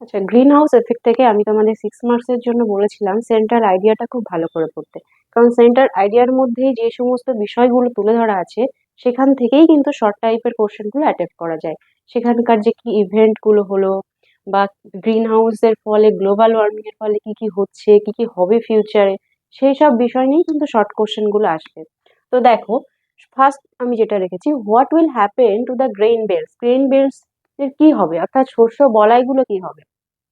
আচ্ছা, green house effect থেকে আমি তোমাদের 6 মার্কসের জন্য বলেছিলাম সেন্টার আইডিয়াটা খুব ভালো করে পড়তে। কারণ সেন্টার আইডিয়ার মধ্যেই যে সমস্ত বিষয়গুলো তুলে ধরা আছে সেখান থেকেই কিন্তু শর্ট টাইপের কোশ্চেনগুলো অ্যাটেম্প্ট করা যায়। সেখানকার যে কি ইভেন্ট গুলো হলো, বা গ্রিন হাউসের ফলে গ্লোবাল ওয়ার্মিং এর ফলে কি কি হচ্ছে, কি কি হবে ফিউচারে, সেই সব বিষয় নিয়েই কিন্তু শর্ট কোশ্চেন গুলো আসবে। তো দেখো, ফার্স্ট আমি যেটা রেখেছি, what will happen to the grain bells. Grain bells এর কি হবে, অর্থাৎ শস্য বলাইগুলো কি হবে।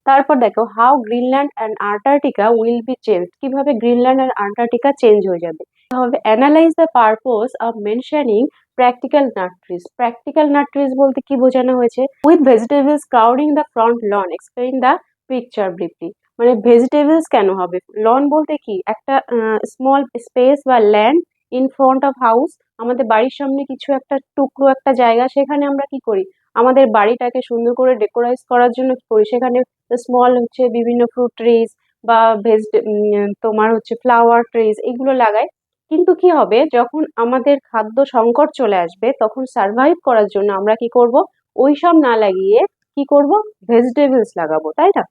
তারপর দেখো, how Greenland and Antarctica will be change. কিভাবে গ্রিনল্যান্ড আর আন্টার্কটিকা চেঞ্জ হয়ে যাবে। হবে analyse the purpose of mentioning practical nut trees. Practical nut trees বলতে কি বোঝানো হয়েছে, with vegetables crowding the front lawn, explain the picture briefly. মানে ভেজিটেবলস কেন হবে, লন বলতে কি একটা স্মল স্পেস বা land in front of house. আমাদের বাড়ির সামনে কিছু একটা টুকরো একটা জায়গা, সেখানে আমরা কি করি, আমাদের বাড়িটাকে সুন্দর করে ডেকোরাইজ করার জন্য কি করি, সেখানে স্মল হচ্ছে বিভিন্ন ফ্রুট ট্রিজ বা তোমার হচ্ছে ফ্লাওয়ার ট্রিজ এগুলো লাগাই। কিন্তু কি হবে, যখন আমাদের খাদ্য সংকট চলে আসবে তখন সার্ভাইভ করার জন্য আমরা কি করব, ওইসব না লাগিয়ে কি করব, ভেজিটেবলস লাগাবো, তাই না।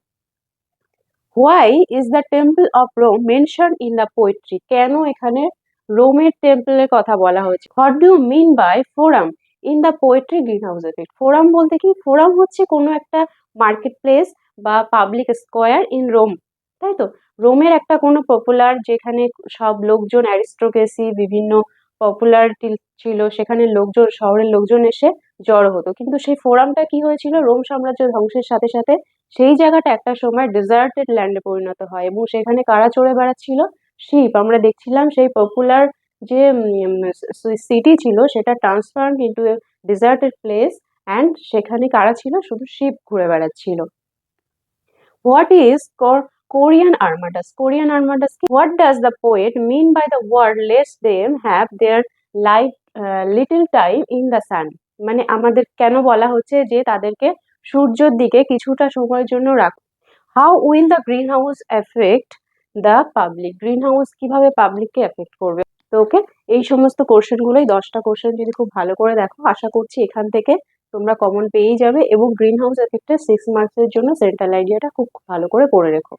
Why is the temple of Rome mention in the poetry. কেন এখানে রোমের টেম্পলের কথা বলা হয়েছে। What do you mean by forum in the poetry green house effect. Forum বলতে কি, ফোরাম হচ্ছে কোনো একটা মার্কেট প্লেস বা পাবলিক স্কোয়ার ইন রোম, তাই তো। রোমের একটা কোনো পপুলার, যেখানে সব লোকজন অ্যারিস্টোক্রেসি বিভিন্ন পপুলারিটি ছিল, সেখানে লোকজন, শহরের লোকজন এসে জড়ো হতো। কিন্তু সেই ফোরামটা কি হয়েছিল, রোম সাম্রাজ্য ধ্বংসের সাথে সাথে সেই জায়গাটা একটা সময় ডেজার্টেড ল্যান্ডে পরিণত হয়, এবং সেখানে কারা চড়ে বেড়াচ্ছিল, শিপ। আমরা দেখছিলাম সেই পপুলার যে সিটি ছিল সেটা transform into a deserted place, and সেখানে কারা ছিল, শুধু শিপ ঘুরে বেড়াচ্ছিল। What is Korean armadas. Korean armadas কি, what does the poet mean by the word lets them have their life little time in the sun. মানে আমাদের কেন বলা হচ্ছে যে তাদেরকে সূর্যের দিকে কিছুটা সময়ের জন্য রাখ। How will the green house effect the public. Green house কিভাবে পাবলিককে এফেক্ট করবে। তো ওকে, এই সমস্ত কোশ্চেন গুলোই 10টা কোশ্চেন যদি খুব ভালো করে দেখো, আশা করছি এখান থেকে তোমরা কমন পেয়েই যাবে, এবং গ্রিন হাউস এফেক্টের 6 মার্কসের জন্য সেন্ট্রাল আইডিয়াটা খুব ভালো করে পড়ে রেখো।